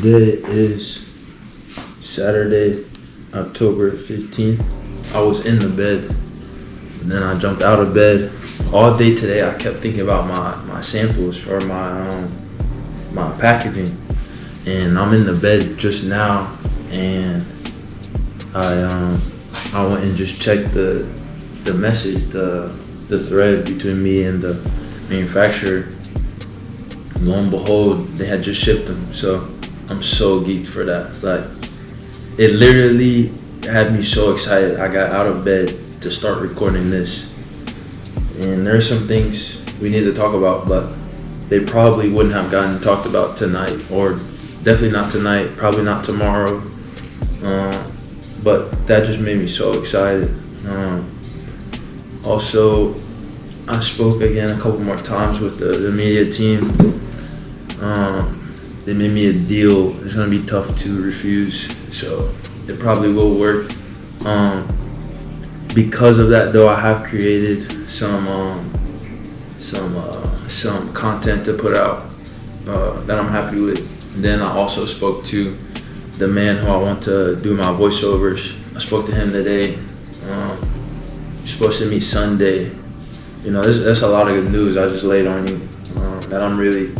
Today is Saturday, October 15th. I was in the bed, and then I jumped out of bed. All day today, I kept thinking about my samples for my packaging. And I'm in the bed just now, and I went and just checked the message, the thread between me and the manufacturer. Lo and behold, they had just shipped them. So I'm so geeked for that. Like, it literally had me so excited. I got out of bed to start recording this. And there's some things we need to talk about, but they probably wouldn't have gotten talked about tonight, or definitely not tonight, probably not tomorrow. But that just made me so excited. Also, I spoke again a couple more times with the media team. They made me a deal. It's gonna be tough to refuse, so it probably will work. Because of that, though, I have created some content to put out that I'm happy with. And then I also spoke to the man who I want to do my voiceovers. I spoke to him today. We're supposed to meet Sunday. You know, that's a lot of good news I just laid on you that I'm really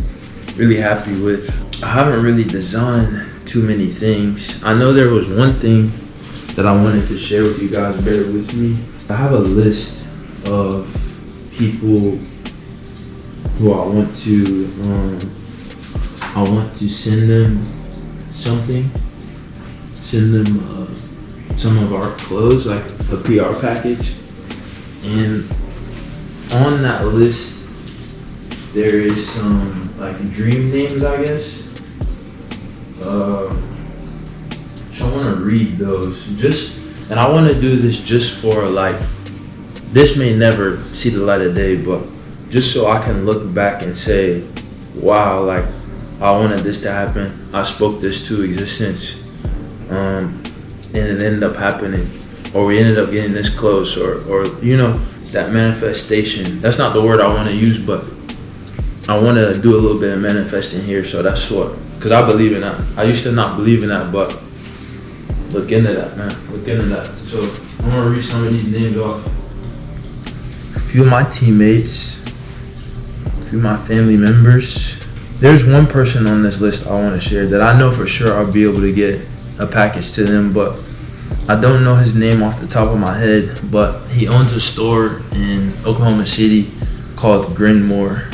happy with. I haven't really designed too many things. I know there was one thing that I wanted to share with you guys. Bear with me. I have a list of people who I want to send them something. Send them some of our clothes, like a PR package. And on that list, there is some like dream names, I guess. So I want to read those. And I want to do this just for like, this may never see the light of day, but just so I can look back and say, wow, like I wanted this to happen. I spoke this to existence, and it ended up happening, or we ended up getting this close, or you know, that manifestation. That's not the word I want to use, but I want to do a little bit of manifesting here. So that's what, because I believe in that. I used to not believe in that, but look into that, man. Look into that. So I'm gonna read some of these names off. A few of my teammates, a few of my family members. There's one person on this list I want to share that I know for sure I'll be able to get a package to them, but I don't know his name off the top of my head, but he owns a store in Oklahoma City called Grin More.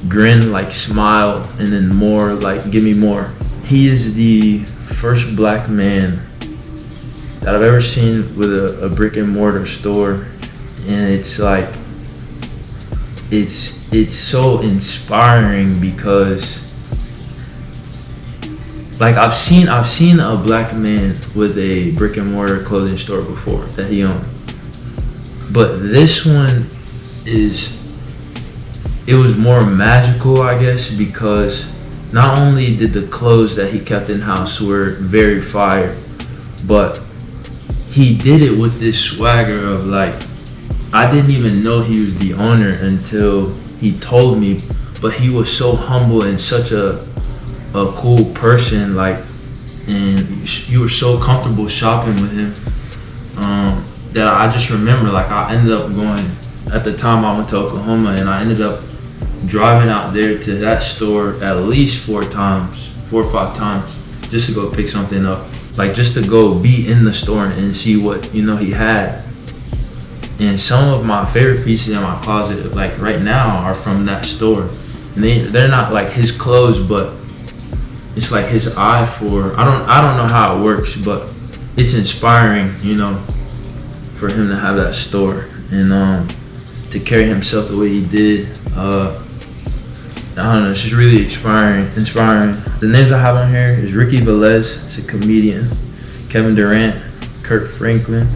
Grin like smile, and then more like give me more. He is the first black man that I've ever seen with a brick and mortar store, and it's like it's so inspiring because like I've seen a black man with a brick and mortar clothing store before that he owned, but this one it was more magical, I guess, because not only did the clothes that he kept in house were very fire, but he did it with this swagger of like, I didn't even know he was the owner until he told me, but he was so humble and such a cool person, like, and you were so comfortable shopping with him, that I just remember, like, I ended up going, at the time I went to Oklahoma, and I ended up driving out there to that store at least 4 or 5 times, just to go pick something up, like just to go be in the store and see what, you know, he had. And some of my favorite pieces in my closet, like right now, are from that store, and they're not like his clothes, but it's like his eye for, I don't know how it works, but it's inspiring, you know, for him to have that store and to carry himself the way he did. I don't know, it's just really inspiring. The names I have on here is Ricky Velez, he's a comedian, Kevin Durant, Kirk Franklin,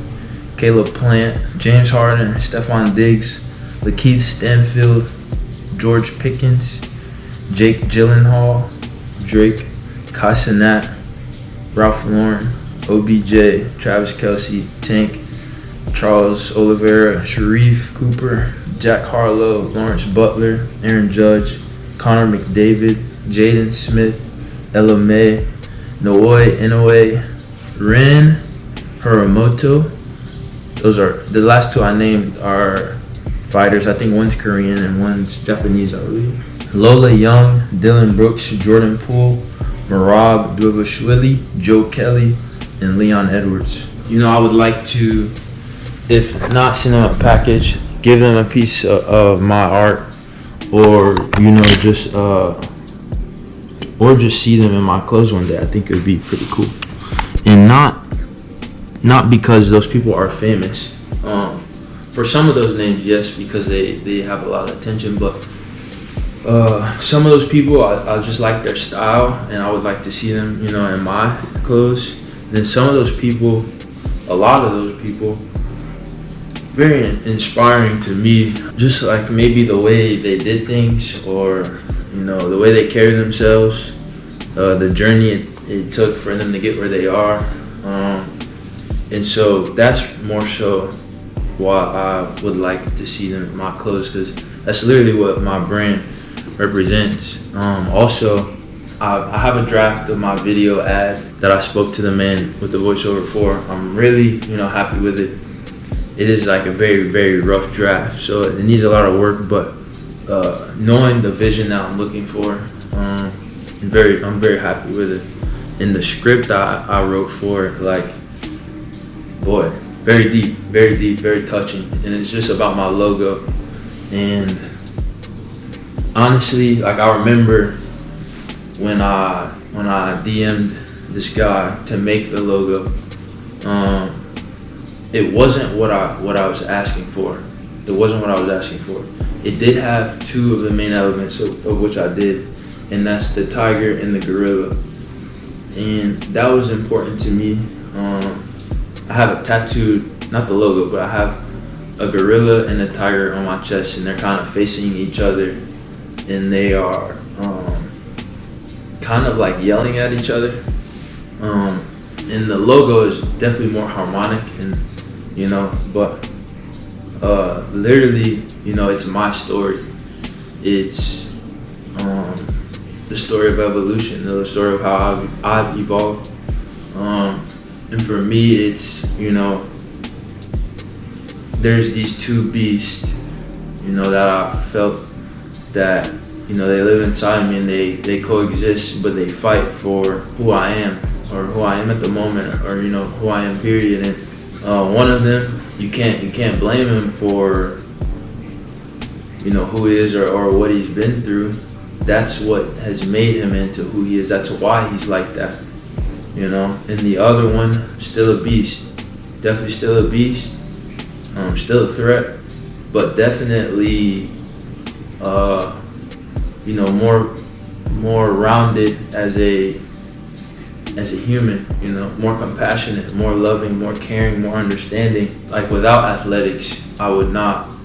Caleb Plant, James Harden, Stephon Diggs, Lakeith Stanfield, George Pickens, Jake Gyllenhaal, Drake, Kai Cenat, Ralph Lauren, OBJ, Travis Kelce, Tank, Charles Oliveira, Sharif Cooper, Jack Harlow, Lawrence Butler, Aaron Judge, Connor McDavid, Jaden Smith, Elome, Noe Inoue, Ren Hiramoto. Those are the last two I named are fighters. I think one's Korean and one's Japanese, I believe. Lola Young, Dylan Brooks, Jordan Poole, Marab Duvashvili, Joe Kelly, and Leon Edwards. I would like to, if not send them a package, give them a piece of my art, or just see them in my clothes one day. I think it would be pretty cool, and not because those people are famous. For some of those names, yes, because they have a lot of attention, but some of those people, I just like their style, and I would like to see them, in my clothes. Then some of those people, a lot of those people, very inspiring to me. Just like maybe the way they did things, or the way they carry themselves, the journey it took for them to get where they are, and so that's more so why I would like to see them in my clothes, because that's literally what my brand represents. Also, I have a draft of my video ad that I spoke to the man with the voiceover for. I'm really, happy with it. It is like a very, very rough draft, so it needs a lot of work, but knowing the vision that I'm looking for, I'm very happy with it. And the script I wrote for it, boy, very deep, very touching, and it's just about my logo. And honestly, I remember when I DM'd this guy to make the logo, it wasn't what I was asking for. It wasn't what I was asking for. It did have two of the main elements of which I did, and that's the tiger and the gorilla. And that was important to me. I have a tattooed, not the logo, but I have a gorilla and a tiger on my chest, and they're kind of facing each other, and they are kind of like yelling at each other. And the logo is definitely more harmonic, and but literally, it's my story. It's the story of evolution, the story of how I've evolved. And for me, it's, there's these two beasts, that I felt that, they live inside me, and they coexist, but they fight for who I am, or who I am at the moment, or, who I am, period. And one of them, you can't blame him for, who he is, or what he's been through. That's what has made him into who he is. That's why he's like that. And the other one, still a beast. Definitely still a beast. Still a threat, but definitely, more rounded as a human. More compassionate, more loving, more caring, more understanding. Like, without athletics, I would not.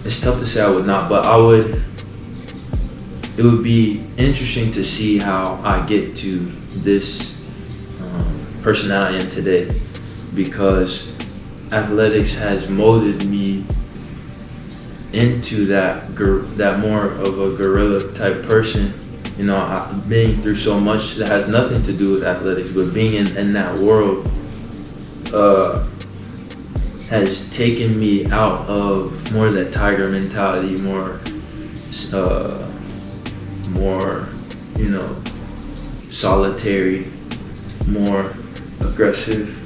It's tough to say I would not, but I would. It would be interesting to see how I get to this person that I am today, because athletics has molded me into that more of a gorilla type person. I've been through so much that has nothing to do with athletics, but being in that world has taken me out of more of that tiger mentality, more solitary, more aggressive,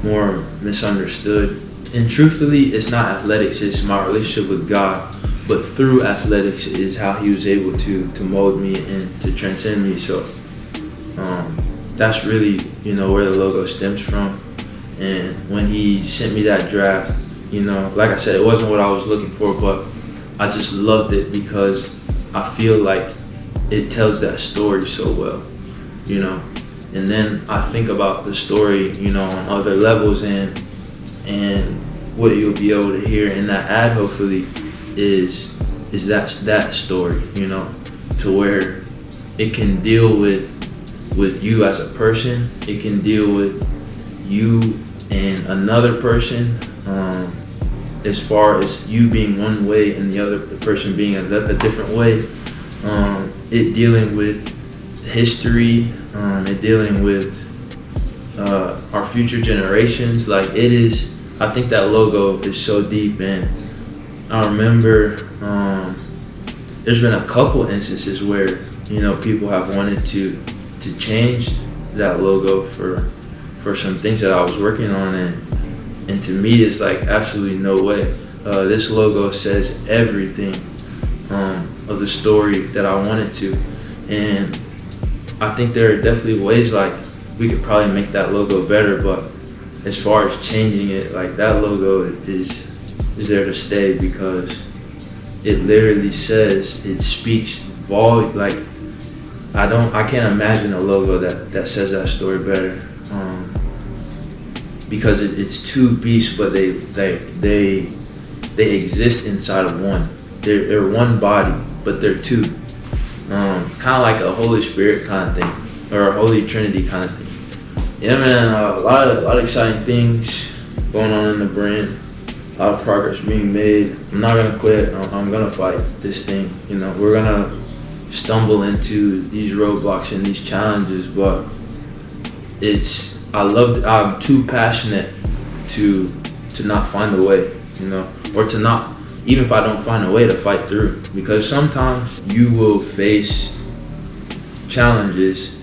more misunderstood. And truthfully, it's not athletics, it's my relationship with God. But through athletics is how he was able to mold me and to transcend me. So that's really, where the logo stems from. And when he sent me that draft, like I said, it wasn't what I was looking for, but I just loved it because I feel like it tells that story so well, And then I think about the story, on other levels, and what you'll be able to hear in that ad, hopefully, is that story, to where it can deal with you as a person. It can deal with you and another person, as far as you being one way and the other person being a different way. It dealing with history, and dealing with our future generations. Like it is, I think that logo is so deep. And I remember there's been a couple instances where people have wanted to change that logo for some things that I was working on, and to me it's like absolutely no way. This logo says everything of the story that I wanted to, and I think there are definitely ways like we could probably make that logo better, but as far as changing it, like that logo is there to stay because it literally says, it speaks volume. Like I can't imagine a logo that says that story better, because it's two beasts, but they exist inside of one. They're one body, but they're two. Kind of like a Holy Spirit kind of thing, or a Holy Trinity kind of thing. Yeah, man, a lot of exciting things going on in the brand. A lot of progress being made. I'm not gonna quit. I'm gonna fight this thing. We're gonna stumble into these roadblocks and these challenges, but I'm too passionate to not find a way, or to not, even if I don't find a way, to fight through, because sometimes you will face challenges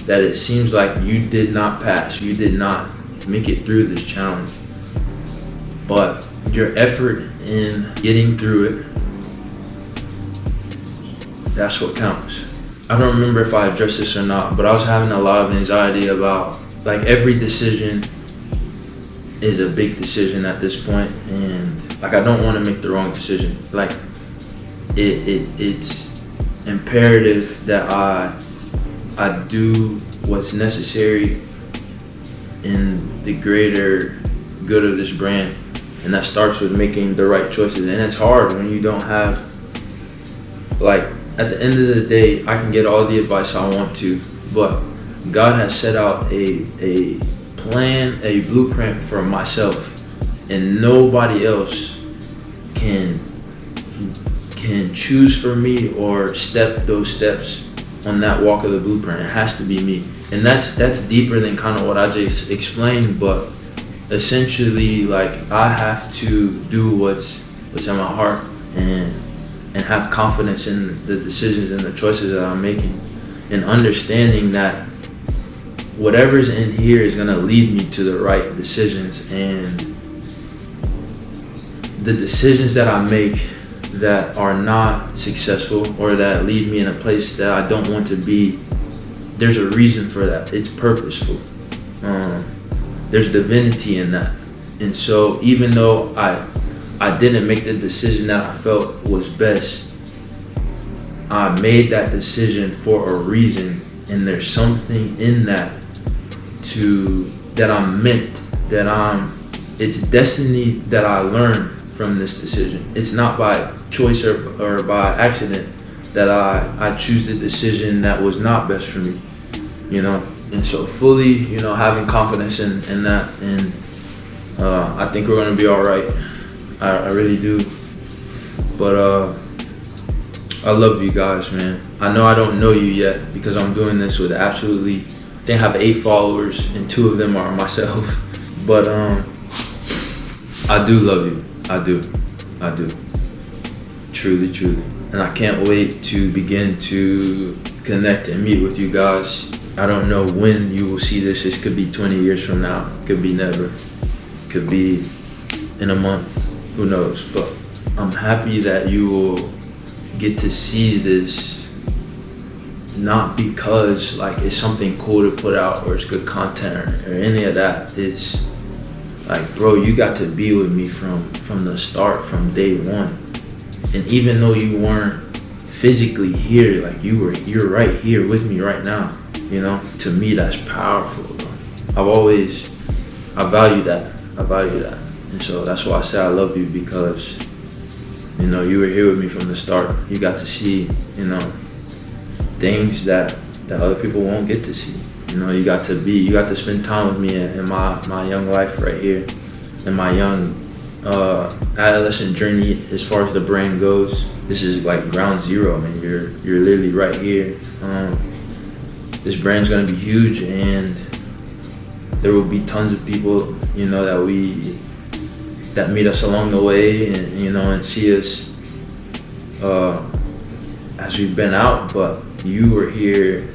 that it seems like you did not pass, you did not make it through this challenge, but your effort in getting through it, that's what counts. I don't remember if I addressed this or not, but I was having a lot of anxiety about, like, every decision is a big decision at this point, and like I don't want to make the wrong decision. Like it's imperative that I do what's necessary in the greater good of this brand, and that starts with making the right choices. And it's hard when you don't have, like, at the end of the day, I can get all the advice I want to, but God has set out a plan, a blueprint for myself, and nobody else can choose for me or step those steps on that walk of the blueprint. It has to be me. And that's deeper than kind of what I just explained, but essentially, like, I have to do what's in my heart and have confidence in the decisions and the choices that I'm making, and understanding that whatever's in here is gonna lead me to the right decisions. And the decisions that I make that are not successful or that lead me in a place that I don't want to be, there's a reason for that. It's purposeful. There's divinity in that. And so even though I didn't make the decision that I felt was best, I made that decision for a reason, and there's something in that it's destiny that I learned from this decision. It's not by choice or by accident that I choose the decision that was not best for me, and so fully, having confidence in that, and I think we're gonna be all right. I really do. But I love you guys, man. I know I don't know you yet because I'm doing this with absolutely, I think I have 8 followers and 2 of them are myself. But I do love you. I do. Truly. And I can't wait to begin to connect and meet with you guys. I don't know when you will see this. This could be 20 years from now. Could be never. Could be in a month. Who knows? But I'm happy that you will get to see this, not because like it's something cool to put out or it's good content or any of that. It's like, bro, you got to be with me from the start, from day one. And even though you weren't physically here, like you're right here with me right now. To me, that's powerful, bro. I value that. And so that's why I say I love you, because you were here with me from the start. You got to see things that other people won't get to see. You got to spend time with me in my young life right here, in my young adolescent journey as far as the brand goes. This is like ground zero, man. You're literally right here. this brand's gonna be huge, and there will be tons of people, that meet us along the way, and see us as we've been out. But you were here,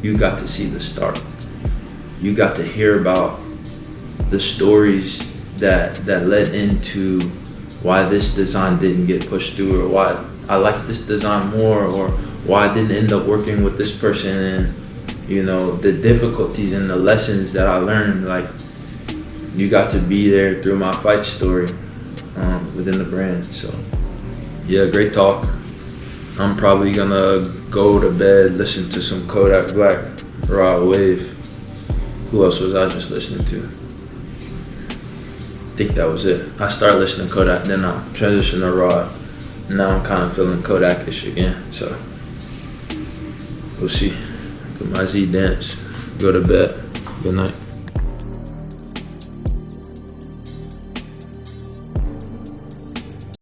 you got to see the start. You got to hear about the stories that led into why this design didn't get pushed through, or why I like this design more, or why I didn't end up working with this person, and the difficulties and the lessons that I learned. Like, you got to be there through my fight story within the brand. So yeah, great talk. I'm probably gonna go to bed, listen to some Kodak Black, Raw Wave. Who else was I just listening to? I think that was it. I started listening to Kodak, then I transitioned to Raw. Now I'm kind of feeling Kodak-ish again. So we'll see. Do my Z dance. Go to bed. Good night.